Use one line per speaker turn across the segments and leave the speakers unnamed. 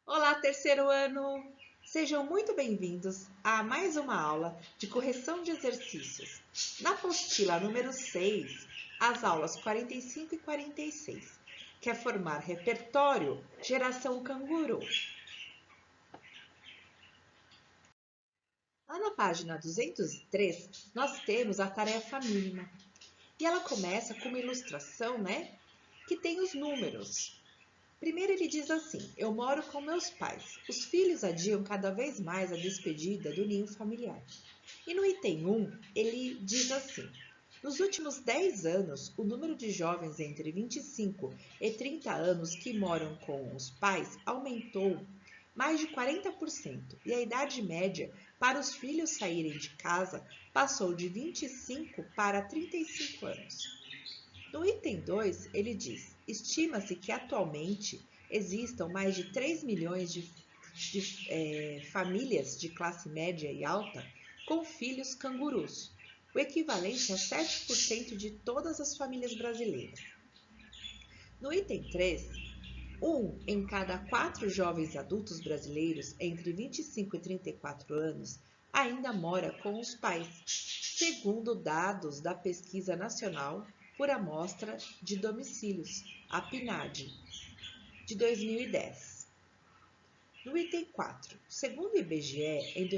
Olá, terceiro ano! Sejam muito bem-vindos a mais uma aula de correção de exercícios. Na apostila número 6, as aulas 45 e 46, que é formar repertório Geração Canguru. Lá na página 203, nós temos a tarefa mínima. E ela começa com uma ilustração, que tem os números. Primeiro ele diz assim: eu moro com meus pais. Os filhos adiam cada vez mais a despedida do ninho familiar. E no item 1, ele diz assim: nos últimos 10 anos, o número de jovens entre 25 e 30 anos que moram com os pais aumentou mais de 40%, e a idade média para os filhos saírem de casa passou de 25 para 35 anos. No item 2, ele diz: estima-se que atualmente existam mais de 3 milhões de famílias de classe média e alta com filhos cangurus, o equivalente a 7% de todas as famílias brasileiras. No item 3, um em cada 4 jovens adultos brasileiros entre 25 e 34 anos ainda mora com os pais, segundo dados da Pesquisa Nacional por Amostra de Domicílios, a PNAD, de 2010. No item 4, segundo o IBGE, em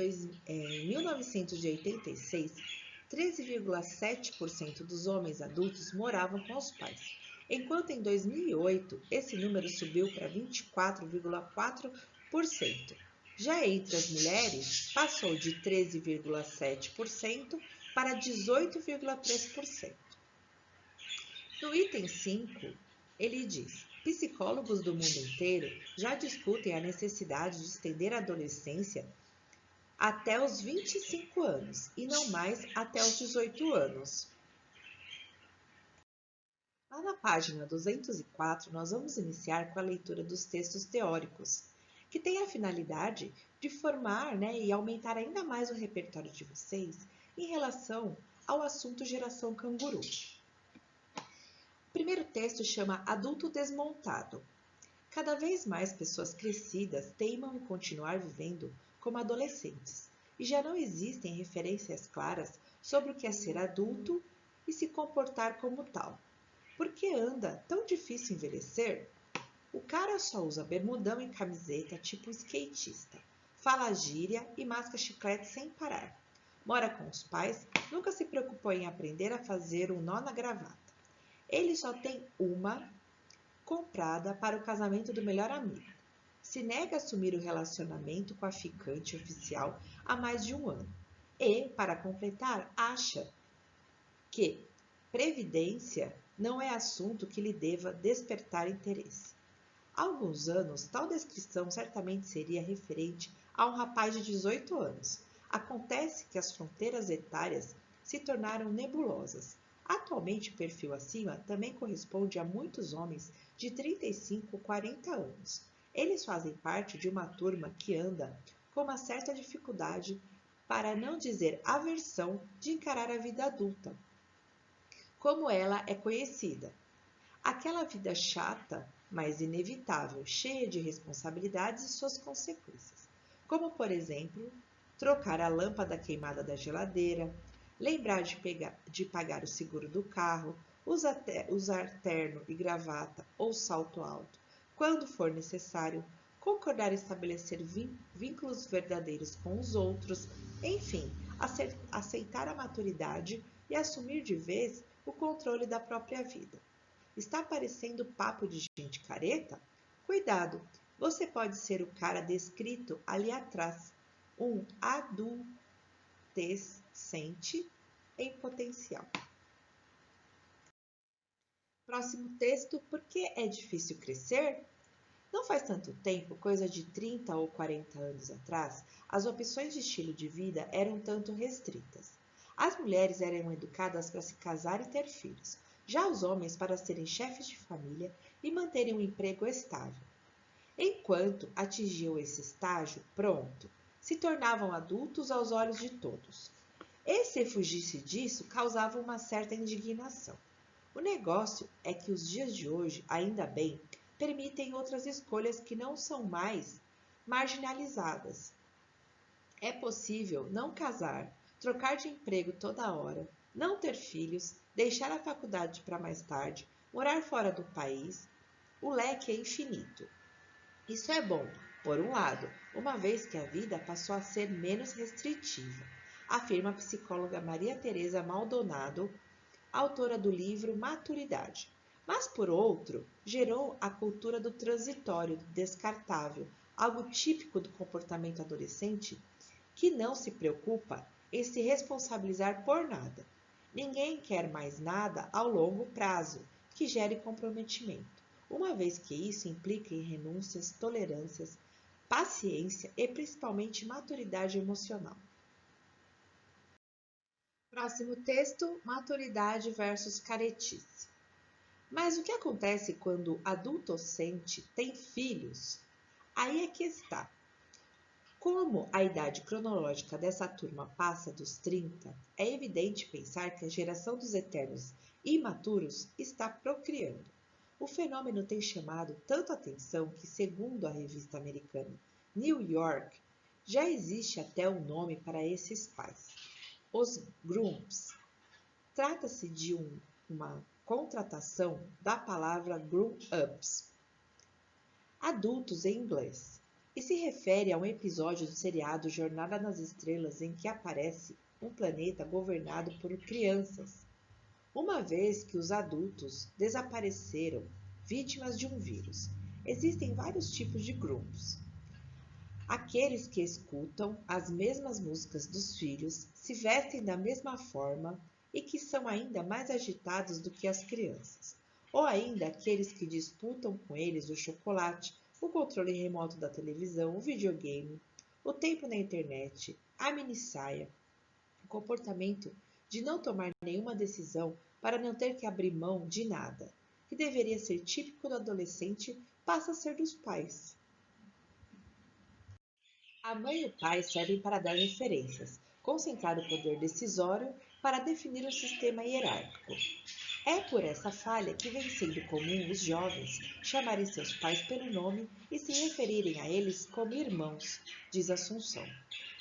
1986, 13,7% dos homens adultos moravam com os pais, enquanto em 2008 esse número subiu para 24,4%. Já entre as mulheres, passou de 13,7% para 18,3%. No item 5, ele diz: psicólogos do mundo inteiro já discutem a necessidade de estender a adolescência até os 25 anos e não mais até os 18 anos. Lá na página 204, nós vamos iniciar com a leitura dos textos teóricos, que tem a finalidade de formar e aumentar ainda mais o repertório de vocês em relação ao assunto geração canguru. O primeiro texto chama Adulto Desmontado. Cada vez mais pessoas crescidas teimam em continuar vivendo como adolescentes e já não existem referências claras sobre o que é ser adulto e se comportar como tal. Por que anda tão difícil envelhecer? O cara só usa bermudão e camiseta tipo skatista, fala gíria e masca chiclete sem parar. Mora com os pais, nunca se preocupou em aprender a fazer um nó na gravata. Ele só tem uma comprada para o casamento do melhor amigo. Se nega a assumir o relacionamento com a ficante oficial há mais de um ano. E, para completar, acha que previdência não é assunto que lhe deva despertar interesse. Há alguns anos, tal descrição certamente seria referente a um rapaz de 18 anos. Acontece que as fronteiras etárias se tornaram nebulosas. Atualmente, o perfil acima também corresponde a muitos homens de 35 ou 40 anos. Eles fazem parte de uma turma que anda com uma certa dificuldade, para não dizer aversão, de encarar a vida adulta, como ela é conhecida. Aquela vida chata, mas inevitável, cheia de responsabilidades e suas consequências, como, por exemplo, trocar a lâmpada queimada da geladeira, lembrar de pagar o seguro do carro, usar terno e gravata ou salto alto, quando for necessário, concordar em estabelecer vínculos verdadeiros com os outros, enfim, aceitar a maturidade e assumir de vez o controle da própria vida. Está parecendo papo de gente careta? Cuidado, você pode ser o cara descrito ali atrás, um adolescente em potencial. Próximo texto, por que é difícil crescer? Não faz tanto tempo, coisa de 30 ou 40 anos atrás, as opções de estilo de vida eram tanto restritas. As mulheres eram educadas para se casar e ter filhos, já os homens para serem chefes de família e manterem um emprego estável. Enquanto atingiam esse estágio, pronto, se tornavam adultos aos olhos de todos. E se fugisse disso, causava uma certa indignação. O negócio é que os dias de hoje, ainda bem, permitem outras escolhas que não são mais marginalizadas. É possível não casar, trocar de emprego toda hora, não ter filhos, deixar a faculdade para mais tarde, morar fora do país. O leque é infinito. Isso é bom, por um lado, uma vez que a vida passou a ser menos restritiva, afirma a psicóloga Maria Tereza Maldonado, autora do livro Maturidade. Mas, por outro, gerou a cultura do transitório, do descartável, algo típico do comportamento adolescente que não se preocupa em se responsabilizar por nada. Ninguém quer mais nada ao longo prazo que gere comprometimento, uma vez que isso implica em renúncias, tolerâncias, paciência e principalmente maturidade emocional. Próximo texto: maturidade versus caretice. Mas o que acontece quando adultocente tem filhos? Aí é que está. Como a idade cronológica dessa turma passa dos 30, é evidente pensar que a geração dos eternos imaturos está procriando. O fenômeno tem chamado tanto atenção que, segundo a revista americana New York, já existe até um nome para esses pais: os grooms. Trata-se de uma contratação da palavra grown-ups, adultos em inglês, e se refere a um episódio do seriado Jornada nas Estrelas em que aparece um planeta governado por crianças, uma vez que os adultos desapareceram, vítimas de um vírus. Existem vários tipos de grupos. Aqueles que escutam as mesmas músicas dos filhos, se vestem da mesma forma e que são ainda mais agitados do que as crianças. Ou ainda aqueles que disputam com eles o chocolate, o controle remoto da televisão, o videogame, o tempo na internet, a minissaia, o comportamento de não tomar nenhuma decisão para não ter que abrir mão de nada, que deveria ser típico do adolescente, passa a ser dos pais. A mãe e o pai servem para dar referências, concentrar o poder decisório para definir o sistema hierárquico. É por essa falha que vem sendo comum os jovens chamarem seus pais pelo nome e se referirem a eles como irmãos, diz Assunção.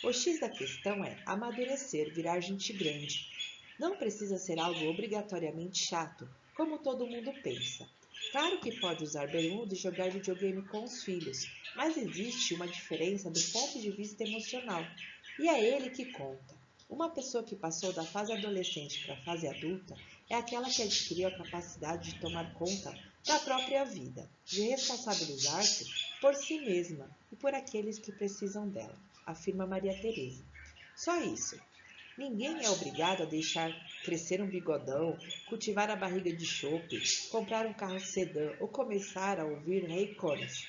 O X da questão é amadurecer, virar gente grande. Não precisa ser algo obrigatoriamente chato, como todo mundo pensa. Claro que pode usar bermuda e jogar videogame com os filhos, mas existe uma diferença do ponto de vista emocional, e é ele que conta. Uma pessoa que passou da fase adolescente para a fase adulta é aquela que adquiriu a capacidade de tomar conta da própria vida, de responsabilizar-se por si mesma e por aqueles que precisam dela, afirma Maria Tereza. Só isso. Ninguém é obrigado a deixar crescer um bigodão, cultivar a barriga de chope, comprar um carro sedã ou começar a ouvir Ray Conniff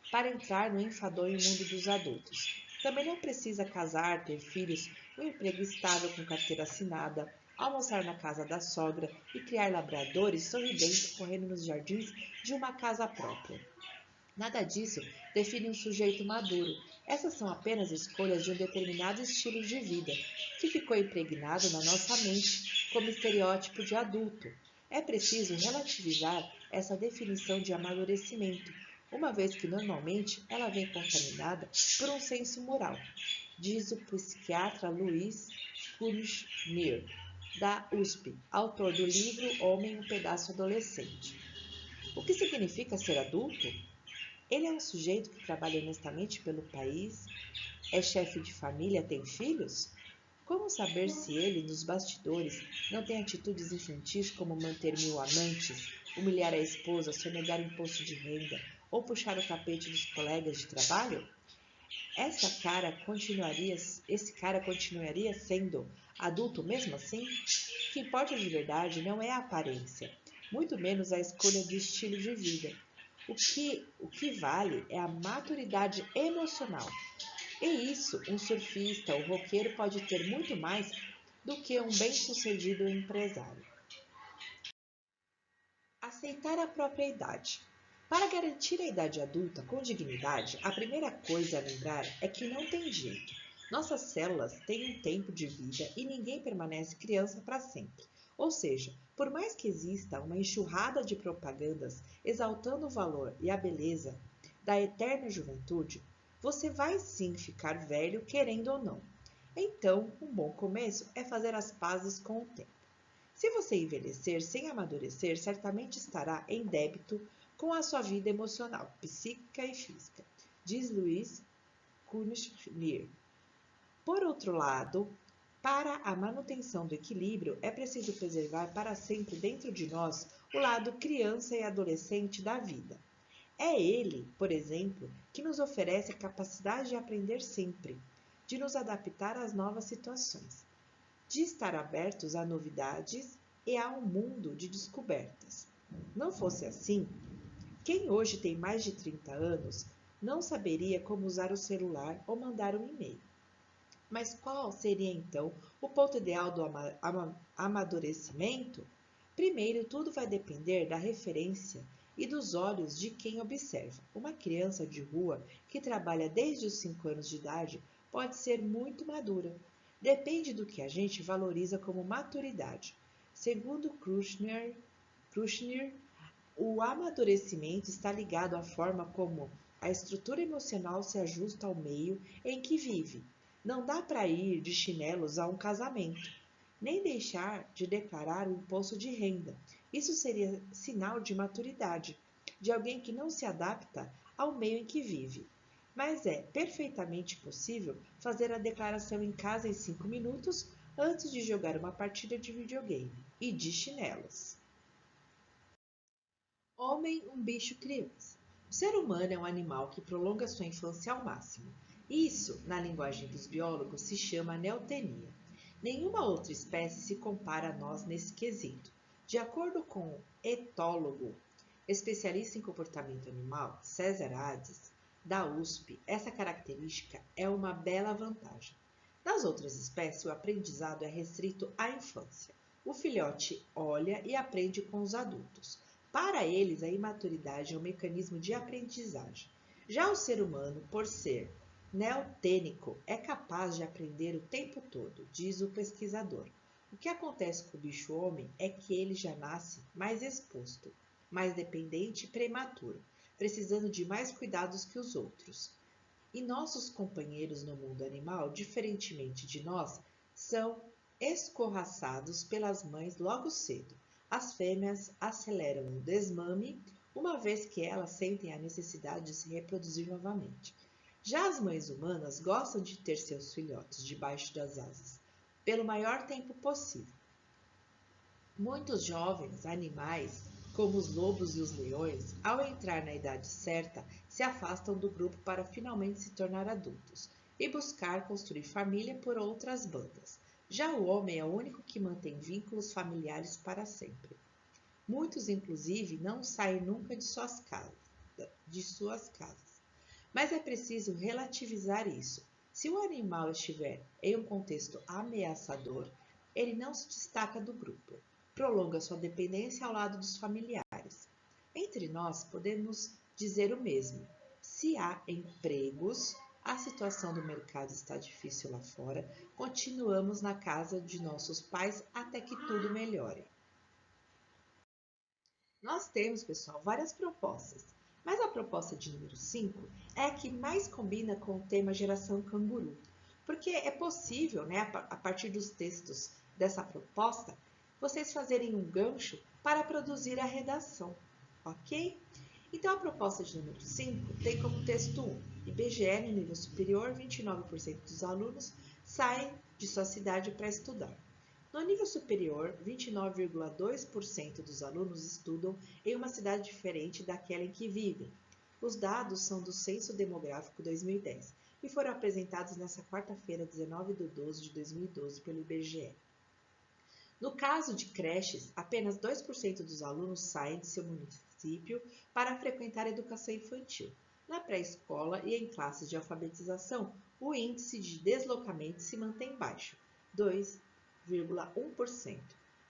para entrar no enfadonho mundo dos adultos. Também não precisa casar, ter filhos, um emprego estável com carteira assinada, almoçar na casa da sogra e criar labradores sorridentes correndo nos jardins de uma casa própria. Nada disso define um sujeito maduro. Essas são apenas escolhas de um determinado estilo de vida, que ficou impregnado na nossa mente como estereótipo de adulto. É preciso relativizar essa definição de amadurecimento, uma vez que normalmente ela vem contaminada por um senso moral, diz o psiquiatra Luiz Kunischnir, da USP, autor do livro Homem, um pedaço adolescente. O que significa ser adulto? Ele é um sujeito que trabalha honestamente pelo país, é chefe de família, tem filhos? Como saber se ele, nos bastidores, não tem atitudes infantis como manter 1000 amantes, humilhar a esposa, sonegar imposto de renda ou puxar o tapete dos colegas de trabalho? Esse cara continuaria sendo adulto mesmo assim? O que importa de verdade não é a aparência, muito menos a escolha do estilo de vida. O que vale é a maturidade emocional. E isso, um surfista ou roqueiro pode ter muito mais do que um bem-sucedido empresário. Aceitar a própria idade. Para garantir a idade adulta com dignidade, a primeira coisa a lembrar é que não tem jeito. Nossas células têm um tempo de vida e ninguém permanece criança para sempre. Ou seja, por mais que exista uma enxurrada de propagandas exaltando o valor e a beleza da eterna juventude, Você vai sim ficar velho, querendo ou não. Então, um bom começo é fazer as pazes com o tempo. Se você envelhecer sem amadurecer, certamente estará em débito com a sua vida emocional, psíquica e física, diz Luiz Kuhnschnir. Por outro lado, para a manutenção do equilíbrio, é preciso preservar para sempre dentro de nós o lado criança e adolescente da vida. É ele, por exemplo, que nos oferece a capacidade de aprender sempre, de nos adaptar às novas situações, de estar abertos a novidades e a um mundo de descobertas. Não fosse assim, quem hoje tem mais de 30 anos não saberia como usar o celular ou mandar um e-mail. Mas qual seria então o ponto ideal do amadurecimento? Primeiro, tudo vai depender da referência e dos olhos de quem observa. Uma criança de rua que trabalha desde os 5 anos de idade pode ser muito madura. Depende do que a gente valoriza como maturidade. Segundo Kushner, o amadurecimento está ligado à forma como a estrutura emocional se ajusta ao meio em que vive. Não dá para ir de chinelos a um casamento, nem deixar de declarar o imposto de renda. Isso seria sinal de maturidade, de alguém que não se adapta ao meio em que vive. Mas é perfeitamente possível fazer a declaração em casa em 5 minutos antes de jogar uma partida de videogame e de chinelos. Homem, um bicho criança. O ser humano é um animal que prolonga sua infância ao máximo. Isso, na linguagem dos biólogos, se chama neotenia. Nenhuma outra espécie se compara a nós nesse quesito. De acordo com o etólogo, especialista em comportamento animal, César Hades, da USP, essa característica é uma bela vantagem. Nas outras espécies, o aprendizado é restrito à infância. O filhote olha e aprende com os adultos. Para eles, a imaturidade é um mecanismo de aprendizagem. Já o ser humano, por ser neotênico, é capaz de aprender o tempo todo, diz o pesquisador. O que acontece com o bicho-homem é que ele já nasce mais exposto, mais dependente e prematuro, precisando de mais cuidados que os outros. E nossos companheiros no mundo animal, diferentemente de nós, são escorraçados pelas mães logo cedo. As fêmeas aceleram o desmame, uma vez que elas sentem a necessidade de se reproduzir novamente. Já as mães humanas gostam de ter seus filhotes debaixo das asas, pelo maior tempo possível. Muitos jovens animais, como os lobos e os leões, ao entrar na idade certa, se afastam do grupo para finalmente se tornar adultos e buscar construir família por outras bandas. Já o homem é o único que mantém vínculos familiares para sempre. Muitos, inclusive, não saem nunca de suas casas. Mas é preciso relativizar isso. Se o animal estiver em um contexto ameaçador, ele não se destaca do grupo, prolonga sua dependência ao lado dos familiares. Entre nós, podemos dizer o mesmo. Se há empregos, a situação do mercado está difícil lá fora, continuamos na casa de nossos pais até que tudo melhore. Nós temos, pessoal, várias propostas, mas a proposta de número 5 é a que mais combina com o tema geração canguru, porque é possível, né, a partir dos textos dessa proposta, vocês fazerem um gancho para produzir a redação, ok? Então, a proposta de número 5 tem como texto 1, IBGE no nível superior, 29% dos alunos saem de sua cidade para estudar. No nível superior, 29,2% dos alunos estudam em uma cidade diferente daquela em que vivem. Os dados são do Censo Demográfico 2010 e foram apresentados nesta quarta-feira, 19 de 12 de 2012, pelo IBGE. No caso de creches, apenas 2% dos alunos saem de seu município para frequentar a educação infantil. Na pré-escola e em classes de alfabetização, o índice de deslocamento se mantém baixo, 2,1%.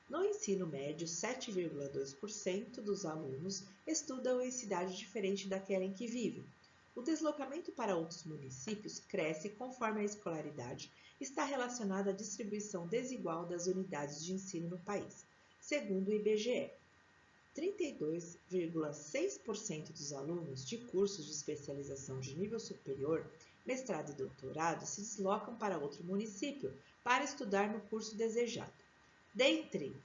No ensino médio, 7,2% dos alunos estudam em cidade diferente daquela em que vivem. O deslocamento para outros municípios cresce conforme a escolaridade está relacionada à distribuição desigual das unidades de ensino no país, segundo o IBGE. 32,6% dos alunos de cursos de especialização de nível superior, mestrado e doutorado se deslocam para outro município para estudar no curso desejado. Dentre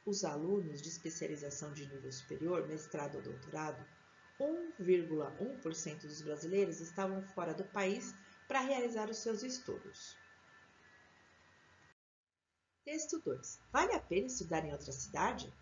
os alunos de especialização de nível superior, mestrado ou doutorado, 1,1% dos brasileiros estavam fora do país para realizar os seus estudos. Texto 2. Vale a pena estudar em outra cidade?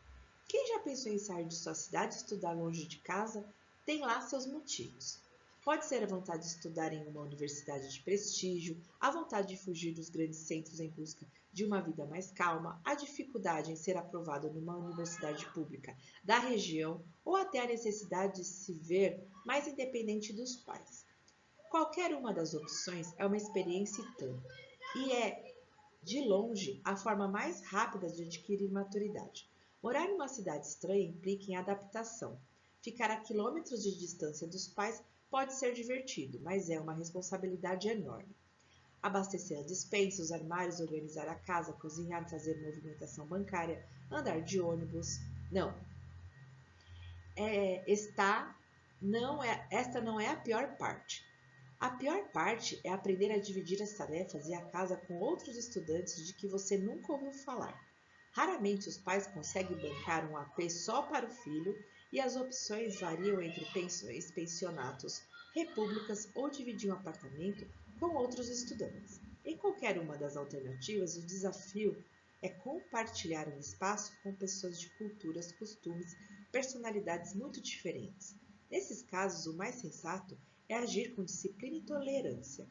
Quem já pensou em sair de sua cidade e estudar longe de casa tem lá seus motivos. Pode ser a vontade de estudar em uma universidade de prestígio, a vontade de fugir dos grandes centros em busca de uma vida mais calma, a dificuldade em ser aprovado numa universidade pública da região ou até a necessidade de se ver mais independente dos pais. Qualquer uma das opções é uma experiência e tanto, e é, de longe, a forma mais rápida de adquirir maturidade. Morar em uma cidade estranha implica em adaptação. Ficar a quilômetros de distância dos pais pode ser divertido, mas é uma responsabilidade enorme. Abastecer a despensa, os armários, organizar a casa, cozinhar, fazer movimentação bancária, andar de ônibus. Não. Esta não é a pior parte. A pior parte é aprender a dividir as tarefas e a casa com outros estudantes de que você nunca ouviu falar. Raramente os pais conseguem bancar um AP só para o filho e as opções variam entre pensões, pensionatos, repúblicas ou dividir um apartamento com outros estudantes. Em qualquer uma das alternativas, o desafio é compartilhar um espaço com pessoas de culturas, costumes, personalidades muito diferentes. Nesses casos, o mais sensato é agir com disciplina e tolerância.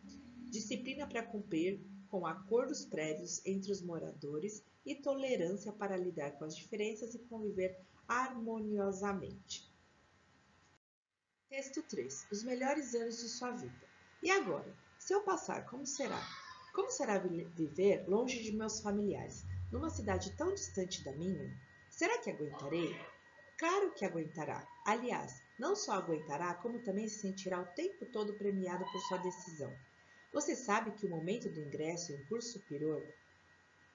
Disciplina para cumprir com acordos prévios entre os moradores e tolerância para lidar com as diferenças e conviver harmoniosamente. Texto 3. Os melhores anos de sua vida. E agora? Se eu passar, como será? Como será viver longe de meus familiares, numa cidade tão distante da minha? Será que aguentarei? Claro que aguentará. Aliás, não só aguentará, como também se sentirá o tempo todo premiado por sua decisão. Você sabe que o momento do ingresso em curso superior,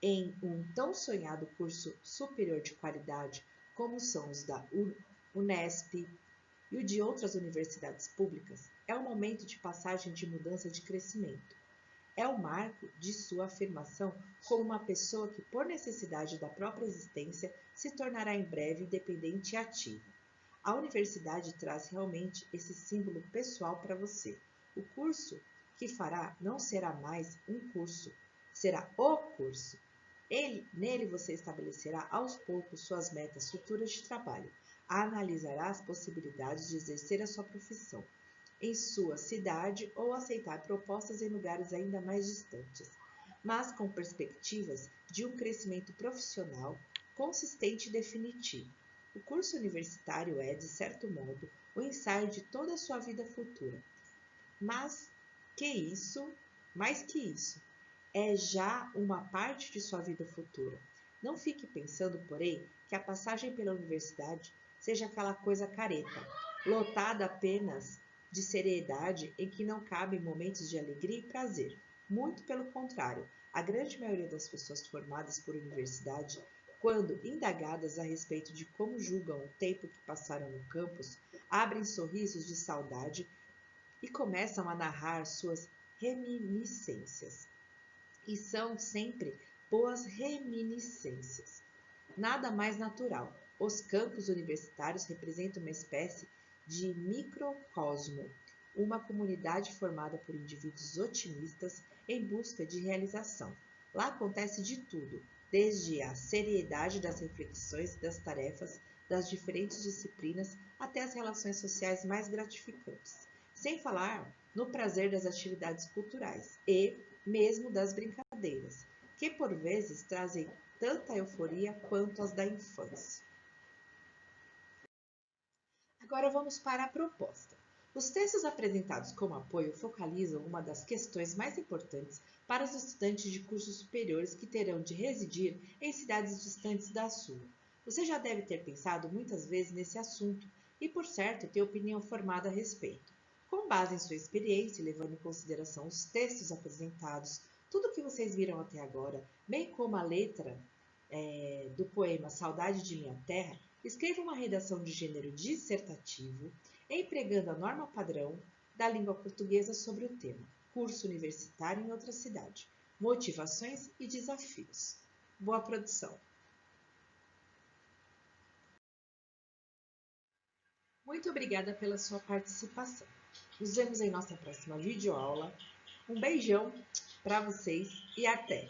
em um tão sonhado curso superior de qualidade como são os da Unesp e o de outras universidades públicas, é um momento de passagem de mudança de crescimento. É o marco de sua afirmação como uma pessoa que, por necessidade da própria existência, se tornará em breve independente e ativa. A universidade traz realmente esse símbolo pessoal para você. O curso que fará não será mais um curso, será o curso. Nele você estabelecerá aos poucos suas metas futuras de trabalho, analisará as possibilidades de exercer a sua profissão em sua cidade ou aceitar propostas em lugares ainda mais distantes, mas com perspectivas de um crescimento profissional consistente e definitivo. O curso universitário é, de certo modo, o ensaio de toda a sua vida futura. Mais que isso, é já uma parte de sua vida futura. Não fique pensando, porém, que a passagem pela universidade seja aquela coisa careta, lotada apenas de seriedade em que não cabem momentos de alegria e prazer. Muito pelo contrário, a grande maioria das pessoas formadas por universidade, quando indagadas a respeito de como julgam o tempo que passaram no campus, abrem sorrisos de saudade e começam a narrar suas reminiscências. E são sempre boas reminiscências. Nada mais natural. Os campos universitários representam uma espécie de microcosmo, uma comunidade formada por indivíduos otimistas em busca de realização. Lá acontece de tudo, desde a seriedade das reflexões e das tarefas das diferentes disciplinas até as relações sociais mais gratificantes, sem falar no prazer das atividades culturais e mesmo das brincadeiras, que por vezes trazem tanta euforia quanto as da infância. Agora vamos para a proposta. Os textos apresentados como apoio focalizam uma das questões mais importantes para os estudantes de cursos superiores que terão de residir em cidades distantes da sua. Você já deve ter pensado muitas vezes nesse assunto e, por certo, ter opinião formada a respeito. Com base em sua experiência e levando em consideração os textos apresentados, tudo o que vocês viram até agora, bem como a letra do poema Saudade de Minha Terra, escreva uma redação de gênero dissertativo, empregando a norma padrão da língua portuguesa sobre o tema curso universitário em outra cidade, motivações e desafios. Boa produção! Muito obrigada pela sua participação. Nos vemos em nossa próxima videoaula. Um beijão para vocês e até!